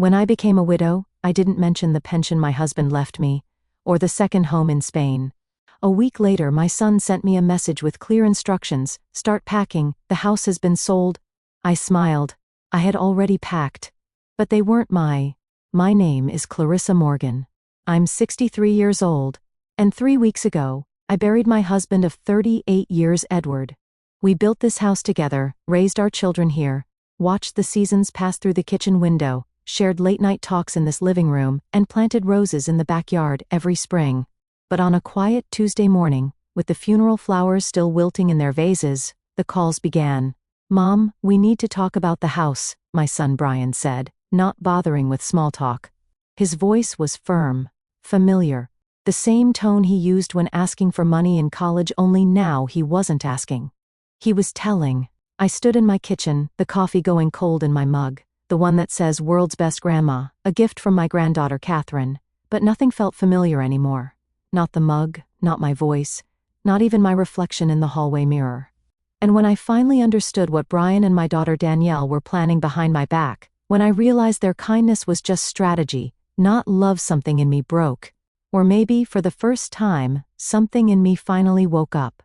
When I became a widow, I didn't mention the pension my husband left me, or the second home in Spain. A week later, my son sent me a message with clear instructions: start packing, the house has been sold. I smiled. I had already packed. But they weren't My name is Clarissa Morgan. I'm 63 years old, and 3 weeks ago, I buried my husband of 38 years, Edward. We built this house together, raised our children here, watched the seasons pass through the kitchen window, shared late-night talks in this living room, and planted roses in the backyard every spring. But on a quiet Tuesday morning, with the funeral flowers still wilting in their vases, the calls began. "Mom, we need to talk about the house," my son Brian said, not bothering with small talk. His voice was firm, familiar, the same tone he used when asking for money in college, only now he wasn't asking. He was telling. I stood in my kitchen, the coffee going cold in my mug, the one that says "World's Best Grandma," a gift from my granddaughter Catherine, but nothing felt familiar anymore. Not the mug, not my voice, not even my reflection in the hallway mirror. And when I finally understood what Brian and my daughter Danielle were planning behind my back, when I realized their kindness was just strategy, not love, something in me broke. Or maybe, for the first time, something in me finally woke up.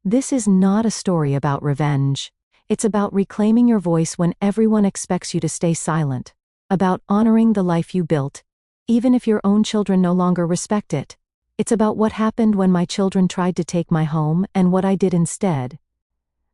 This is not a story about revenge. It's about reclaiming your voice when everyone expects you to stay silent. About honoring the life you built, even if your own children no longer respect it. It's about what happened when my children tried to take my home and what I did instead.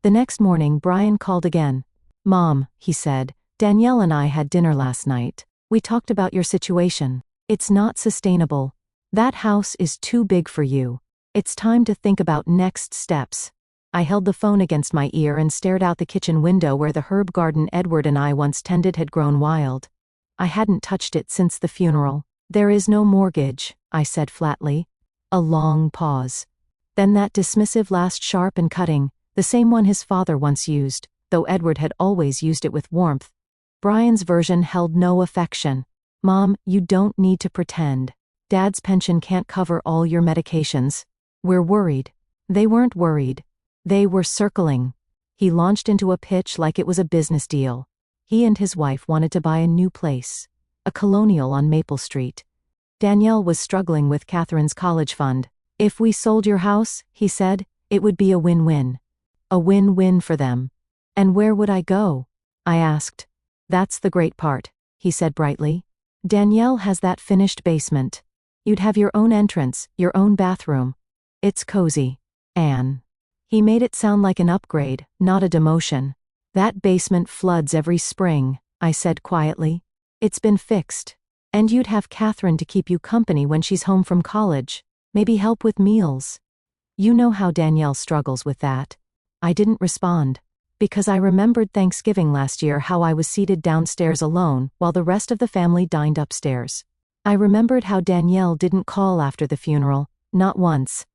The next morning, Brian called again. "Mom," he said, "Danielle and I had dinner last night. We talked about your situation. It's not sustainable. That house is too big for you. It's time to think about next steps." I held the phone against my ear and stared out the kitchen window where the herb garden Edward and I once tended had grown wild. I hadn't touched it since the funeral. "There is no mortgage," I said flatly. A long pause. Then that dismissive last, sharp and cutting, the same one his father once used, though Edward had always used it with warmth. Brian's version held no affection. "Mom, you don't need to pretend. Dad's pension can't cover all your medications. We're worried." They weren't worried. They were circling. He launched into a pitch like it was a business deal. He and his wife wanted to buy a new place, a colonial on Maple Street. Danielle was struggling with Catherine's college fund. "If we sold your house," he said, "it would be a win-win. A win-win for them." "And where would I go?" I asked. "That's the great part," he said brightly. "Danielle has that finished basement. You'd have your own entrance, your own bathroom. It's cozy. Anne." He made it sound like an upgrade, not a demotion. "That basement floods every spring," I said quietly. "It's been fixed. And you'd have Catherine to keep you company when she's home from college, maybe help with meals." You know how Danielle struggles with that. I didn't respond, because I remembered Thanksgiving last year, how I was seated downstairs alone while the rest of the family dined upstairs. I remembered how Danielle didn't call after the funeral, not once.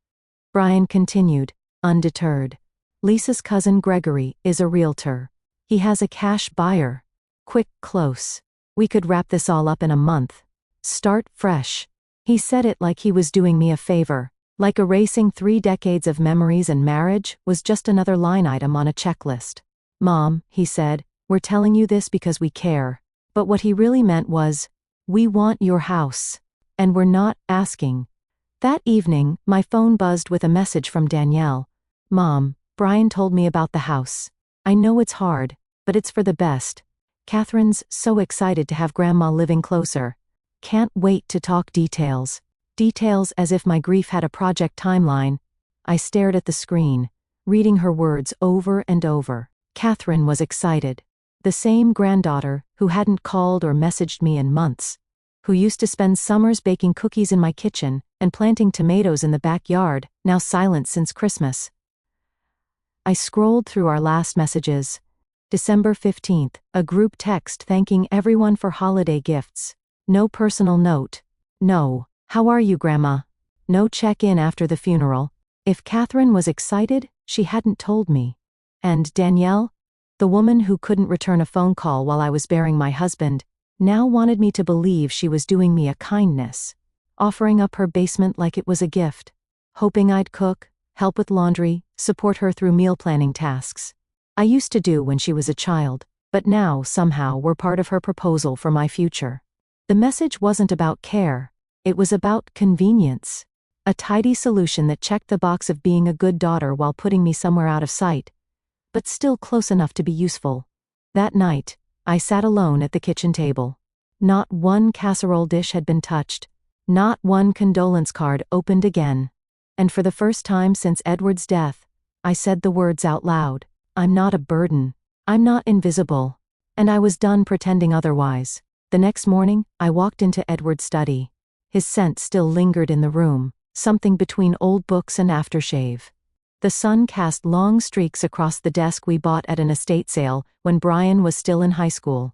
Brian continued, undeterred. "Lisa's cousin Gregory is a realtor. He has a cash buyer. Quick, close. We could wrap this all up in a month. Start fresh." He said it like he was doing me a favor, like erasing 3 decades of memories and marriage was just another line item on a checklist. "Mom," he said, "we're telling you this because we care." But what he really meant was, "We want your house. And we're not asking." That evening, my phone buzzed with a message from Danielle. "Mom, Brian told me about the house. I know it's hard, but it's for the best. Catherine's so excited to have Grandma living closer. Can't wait to talk details." Details, as if my grief had a project timeline. I stared at the screen, reading her words over and over. Catherine was excited. The same granddaughter who hadn't called or messaged me in months. Who used to spend summers baking cookies in my kitchen and planting tomatoes in the backyard, now silent since Christmas. I scrolled through our last messages. December 15th, a group text thanking everyone for holiday gifts. No personal note. No, "How are you, Grandma?" No check-in after the funeral. If Catherine was excited, she hadn't told me. And Danielle, the woman who couldn't return a phone call while I was burying my husband, now wanted me to believe she was doing me a kindness, offering up her basement like it was a gift, hoping I'd cook, help with laundry, support her through meal planning tasks. I used to do when she was a child, but now, somehow, were part of her proposal for my future. The message wasn't about care. It was about convenience. A tidy solution that checked the box of being a good daughter while putting me somewhere out of sight, but still close enough to be useful. That night, I sat alone at the kitchen table. Not one casserole dish had been touched. Not one condolence card opened again. And for the first time since Edward's death, I said the words out loud. I'm not a burden. I'm not invisible. And I was done pretending otherwise. The next morning, I walked into Edward's study. His scent still lingered in the room, something between old books and aftershave. The sun cast long streaks across the desk we bought at an estate sale when Brian was still in high school.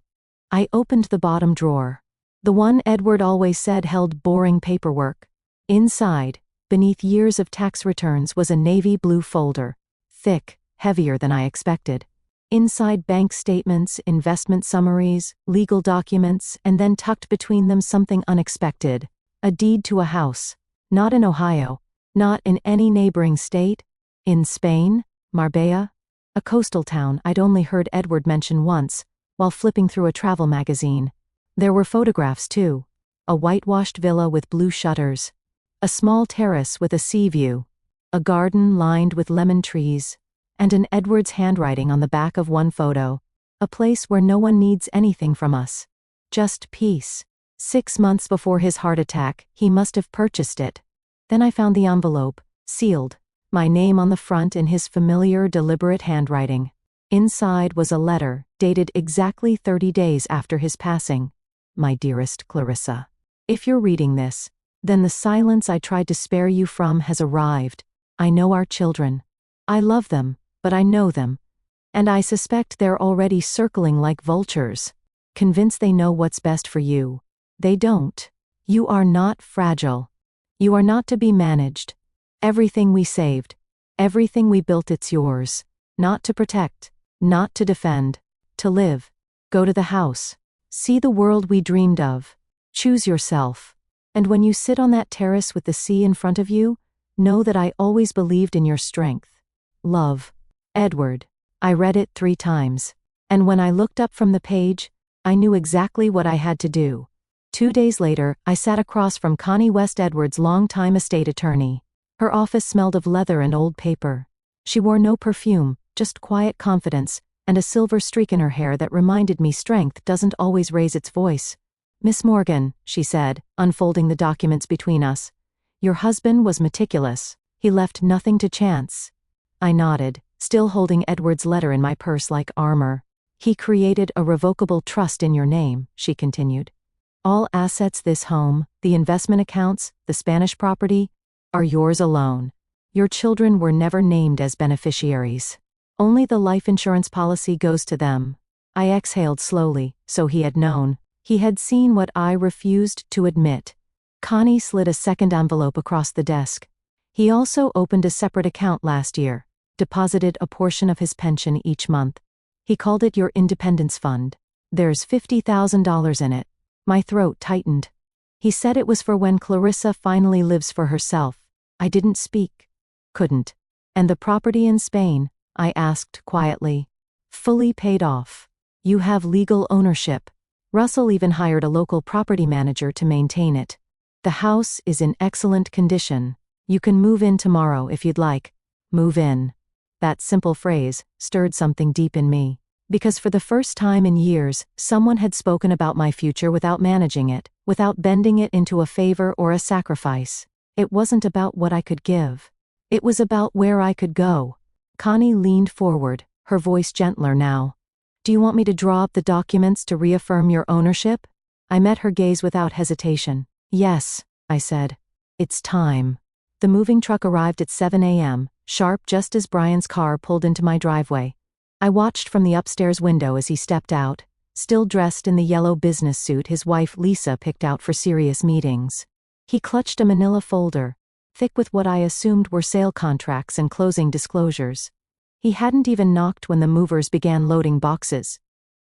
I opened the bottom drawer. The one Edward always said held boring paperwork. Inside, beneath years of tax returns, was a navy blue folder. Thick, heavier than I expected. Inside, bank statements, investment summaries, legal documents, and then tucked between them something unexpected. A deed to a house. Not in Ohio. Not in any neighboring state. In Spain, Marbella, a coastal town I'd only heard Edward mention once, while flipping through a travel magazine. There were photographs too. A whitewashed villa with blue shutters. A small terrace with a sea view. A garden lined with lemon trees. And an Edward's handwriting on the back of one photo. A place where no one needs anything from us. Just peace. 6 months before his heart attack, he must have purchased it. Then I found the envelope, sealed. My name on the front in his familiar, deliberate handwriting. Inside was a letter, dated exactly 30 days after his passing. My dearest Clarissa. If you're reading this, then the silence I tried to spare you from has arrived. I know our children. I love them, but I know them. And I suspect they're already circling like vultures, convinced they know what's best for you. They don't. You are not fragile. You are not to be managed. Everything we saved, everything we built, it's yours. Not to protect, not to defend, to live. Go to the house. See the world we dreamed of. Choose yourself. And when you sit on that terrace with the sea in front of you, know that I always believed in your strength. Love. Edward. I read it 3 times. And when I looked up from the page, I knew exactly what I had to do. 2 days later, I sat across from Connie West, Edward's longtime estate attorney. Her office smelled of leather and old paper. She wore no perfume, just quiet confidence, and a silver streak in her hair that reminded me strength doesn't always raise its voice. Miss Morgan, she said, unfolding the documents between us. Your husband was meticulous. He left nothing to chance. I nodded, still holding Edward's letter in my purse like armor. He created a revocable trust in your name, she continued. All assets, this home, the investment accounts, the Spanish property, are yours alone. Your children were never named as beneficiaries. Only the life insurance policy goes to them. I exhaled slowly, so he had known. He had seen what I refused to admit. Connie slid a second envelope across the desk. He also opened a separate account last year, deposited a portion of his pension each month. He called it your Independence Fund. There's $50,000 in it. My throat tightened. He said it was for when Clarissa finally lives for herself. I didn't speak. Couldn't. And the property in Spain, I asked quietly. Fully paid off. You have legal ownership. Russell even hired a local property manager to maintain it. The house is in excellent condition. You can move in tomorrow if you'd like. Move in. That simple phrase stirred something deep in me. Because for the first time in years, someone had spoken about my future without managing it, without bending it into a favor or a sacrifice. It wasn't about what I could give. It was about where I could go. Connie leaned forward, her voice gentler now. Do you want me to draw up the documents to reaffirm your ownership? I met her gaze without hesitation. Yes, I said. It's time. The moving truck arrived at 7 a.m., sharp just as Brian's car pulled into my driveway. I watched from the upstairs window as he stepped out, still dressed in the yellow business suit his wife Lisa picked out for serious meetings. He clutched a manila folder, thick with what I assumed were sale contracts and closing disclosures. He hadn't even knocked when the movers began loading boxes.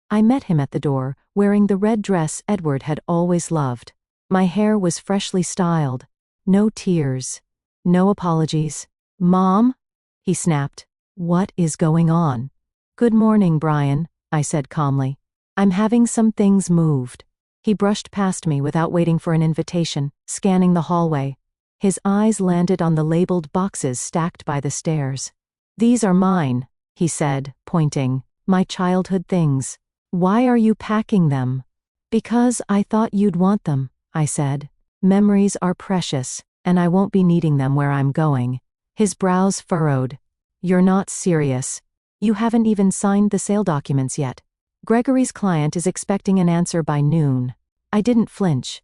I met him at the door, wearing the red dress Edward had always loved. My hair was freshly styled. No tears. No apologies. Mom? He snapped. What is going on? Good morning, Brian, I said calmly. I'm having some things moved. He brushed past me without waiting for an invitation, scanning the hallway. His eyes landed on the labeled boxes stacked by the stairs. "These are mine," he said, pointing. "My childhood things. Why are you packing them?" "Because I thought you'd want them," I said. "Memories are precious, and I won't be needing them where I'm going." His brows furrowed. "You're not serious. You haven't even signed the sale documents yet. Gregory's client is expecting an answer by noon." I didn't flinch.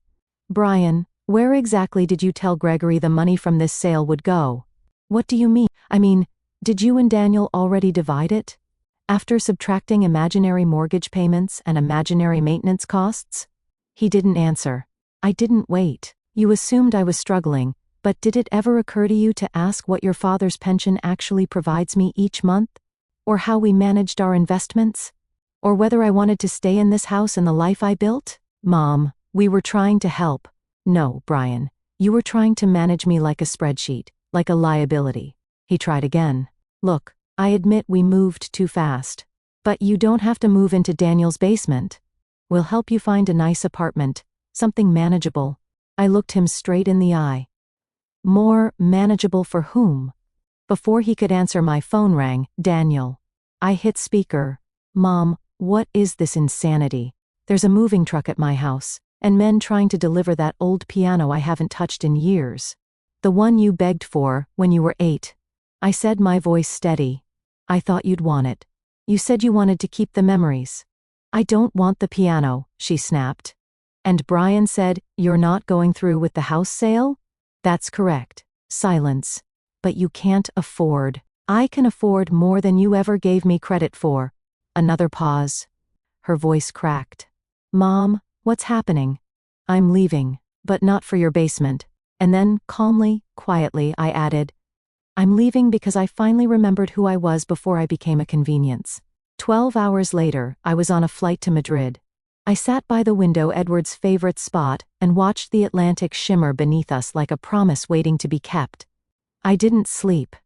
"Brian, where exactly did you tell Gregory the money from this sale would go?" "What do you mean? I mean, did you and Daniel already divide it? After subtracting imaginary mortgage payments and imaginary maintenance costs?" He didn't answer. I didn't wait. "You assumed I was struggling, but did it ever occur to you to ask what your father's pension actually provides me each month? Or how we managed our investments? Or whether I wanted to stay in this house and the life I built?" "Mom, we were trying to help." "No, Brian. You were trying to manage me like a spreadsheet, like a liability." He tried again. "Look, I admit we moved too fast. But you don't have to move into Daniel's basement. We'll help you find a nice apartment, something manageable." I looked him straight in the eye. "More manageable for whom?" Before he could answer, my phone rang. "Daniel." I hit speaker. "Mom, what is this insanity? There's a moving truck at my house, and men trying to deliver that old piano I haven't touched in years. The one you begged for when you were 8. I said, my voice steady. "I thought you'd want it. You said you wanted to keep the memories." "I don't want the piano," she snapped. "And Brian said, you're not going through with the house sale?" "That's correct." Silence. "But you can't afford." "I can afford more than you ever gave me credit for." Another pause. Her voice cracked. "Mom, what's happening?" "I'm leaving, but not for your basement." And then, calmly, quietly, I added, "I'm leaving because I finally remembered who I was before I became a convenience." 12 hours later, I was on a flight to Madrid. I sat by the window, Edward's favorite spot, and watched the Atlantic shimmer beneath us like a promise waiting to be kept. I didn't sleep.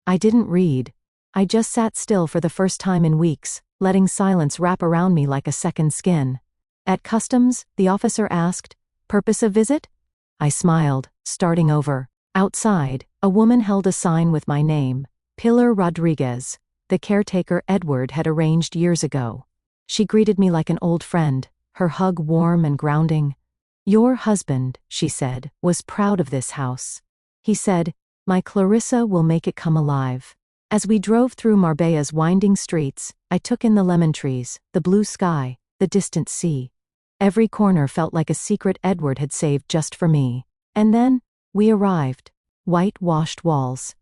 I didn't read. I just sat still for the first time in weeks, letting silence wrap around me like a second skin. At customs, the officer asked, "Purpose of visit?" I smiled, starting over. Outside, a woman held a sign with my name, Pilar Rodriguez, the caretaker Edward had arranged years ago. She greeted me like an old friend, her hug warm and grounding. "Your husband," she said, "was proud of this house. He said, 'My Clarissa will make it come alive.'" As we drove through Marbella's winding streets, I took in the lemon trees, the blue sky, the distant sea. Every corner felt like a secret Edward had saved just for me. And then, we arrived. Whitewashed walls,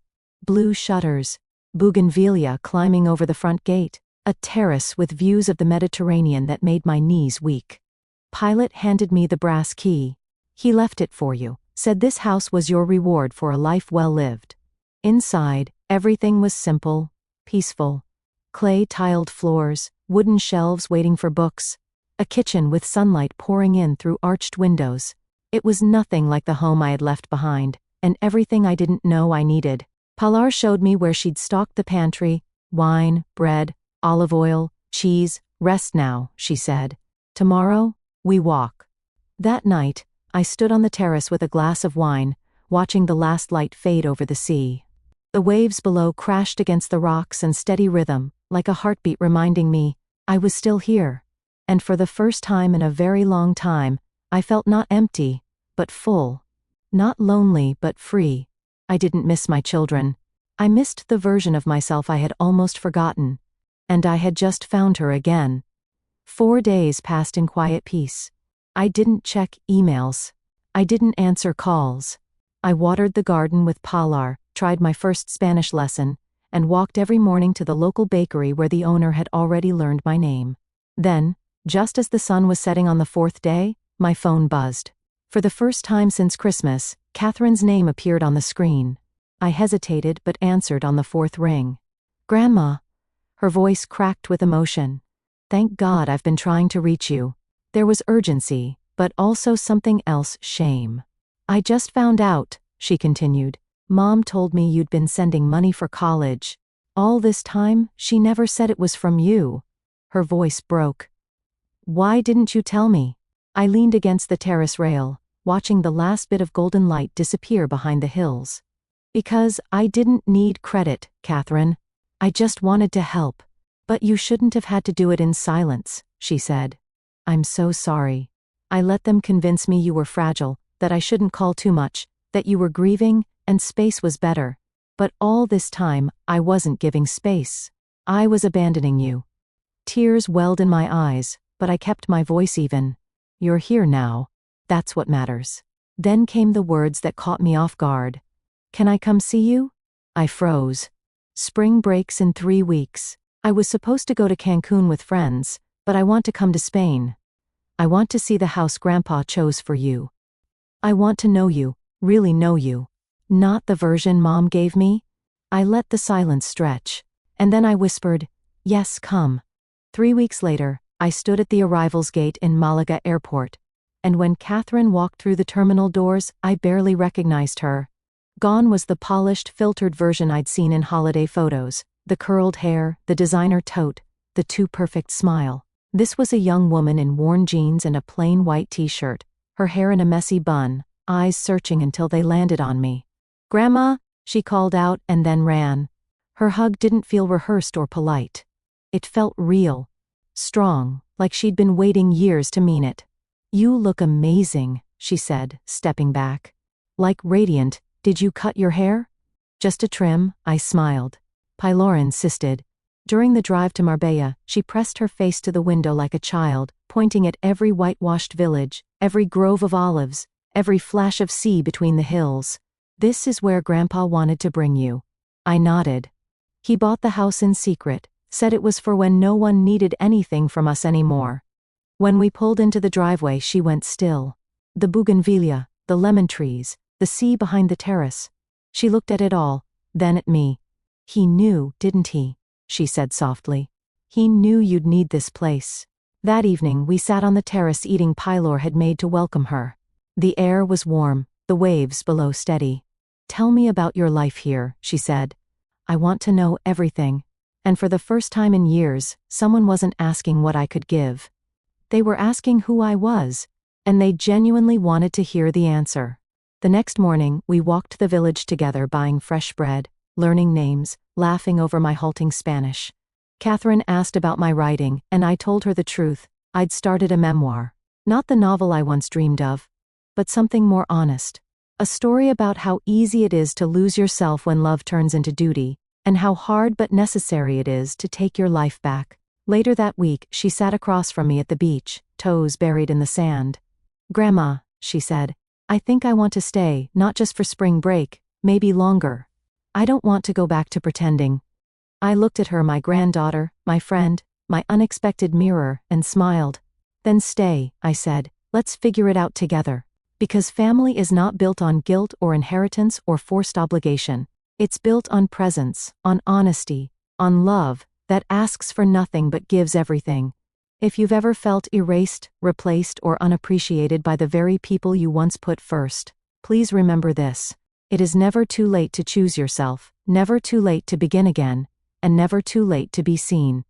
blue shutters, bougainvillea climbing over the front gate, a terrace with views of the Mediterranean that made my knees weak. Pilot handed me the brass key. "He left it for you, said this house was your reward for a life well lived." Inside, everything was simple, peaceful. Clay-tiled floors, wooden shelves waiting for books, a kitchen with sunlight pouring in through arched windows. It was nothing like the home I had left behind, and everything I didn't know I needed. Pilar showed me where she'd stocked the pantry: wine, bread, olive oil, cheese. "Rest now," she said. "Tomorrow, we walk." That night, I stood on the terrace with a glass of wine, watching the last light fade over the sea. The waves below crashed against the rocks in steady rhythm, like a heartbeat reminding me I was still here. And for the first time in a very long time, I felt not empty, but full. Not lonely, but free. I didn't miss my children. I missed the version of myself I had almost forgotten. And I had just found her again. 4 days passed in quiet peace. I didn't check emails. I didn't answer calls. I watered the garden with Pilar, tried my first Spanish lesson, and walked every morning to the local bakery where the owner had already learned my name. Then, just as the sun was setting on the 4th day, my phone buzzed. For the first time since Christmas, Catherine's name appeared on the screen. I hesitated but answered on the 4th ring. "Grandma." Her voice cracked with emotion. "Thank God I've been trying to reach you." There was urgency, but also something else: shame. "I just found out," she continued. "Mom told me you'd been sending money for college. All this time, she never said it was from you." Her voice broke. "Why didn't you tell me?" I leaned against the terrace rail, watching the last bit of golden light disappear behind the hills. Because I didn't need credit, Catherine. I just wanted to help. But you shouldn't have had to do it in silence, she said. I'm so sorry. I let them convince me you were fragile, that I shouldn't call too much, that you were grieving, and space was better. But all this time, I wasn't giving space. I was abandoning you. Tears welled in my eyes, but I kept my voice even. You're here now. That's what matters. Then came the words that caught me off guard. Can I come see you? I froze. Spring breaks in 3 weeks. I was supposed to go to Cancun with friends, but I want to come to Spain. I want to see the house Grandpa chose for you. I want to know you, really know you. Not the version Mom gave me. I let the silence stretch. And then I whispered, yes, come. 3 weeks later, I stood at the arrivals gate in Malaga Airport. And when Catherine walked through the terminal doors, I barely recognized her. Gone was the polished, filtered version I'd seen in holiday photos. The curled hair, the designer tote, the too perfect smile. This was a young woman in worn jeans and a plain white t-shirt, her hair in a messy bun, eyes searching until they landed on me. Grandma, she called out and then ran. Her hug didn't feel rehearsed or polite. It felt real, strong, like she'd been waiting years to mean it. You look amazing, she said, stepping back. Like radiant. Did you cut your hair? Just a trim, I smiled. Pilar insisted. During the drive to Marbella, she pressed her face to the window like a child, pointing at every whitewashed village, every grove of olives, every flash of sea between the hills. This is where Grandpa wanted to bring you. I nodded. He bought the house in secret, said it was for when no one needed anything from us anymore. When we pulled into the driveway, she went still. The bougainvillea, the lemon trees, the sea behind the terrace. She looked at it all, then at me. He knew, didn't he? She said softly. He knew you'd need this place. That evening we sat on the terrace eating Pilar had made to welcome her. The air was warm, the waves below steady. Tell me about your life here, she said. I want to know everything. And for the first time in years, someone wasn't asking what I could give. They were asking who I was, and they genuinely wanted to hear the answer. The next morning, we walked the village together buying fresh bread, learning names, laughing over my halting Spanish. Catherine asked about my writing, and I told her the truth. I'd started a memoir. Not the novel I once dreamed of, but something more honest. A story about how easy it is to lose yourself when love turns into duty, and how hard but necessary it is to take your life back. Later that week, she sat across from me at the beach, toes buried in the sand. Grandma, she said, I think I want to stay, not just for spring break, maybe longer. I don't want to go back to pretending. I looked at her, my granddaughter, my friend, my unexpected mirror, and smiled. Then stay, I said, let's figure it out together. Because family is not built on guilt or inheritance or forced obligation. It's built on presence, on honesty, on love that asks for nothing but gives everything. If you've ever felt erased, replaced, or unappreciated by the very people you once put first, please remember this. It is never too late to choose yourself, never too late to begin again, and never too late to be seen.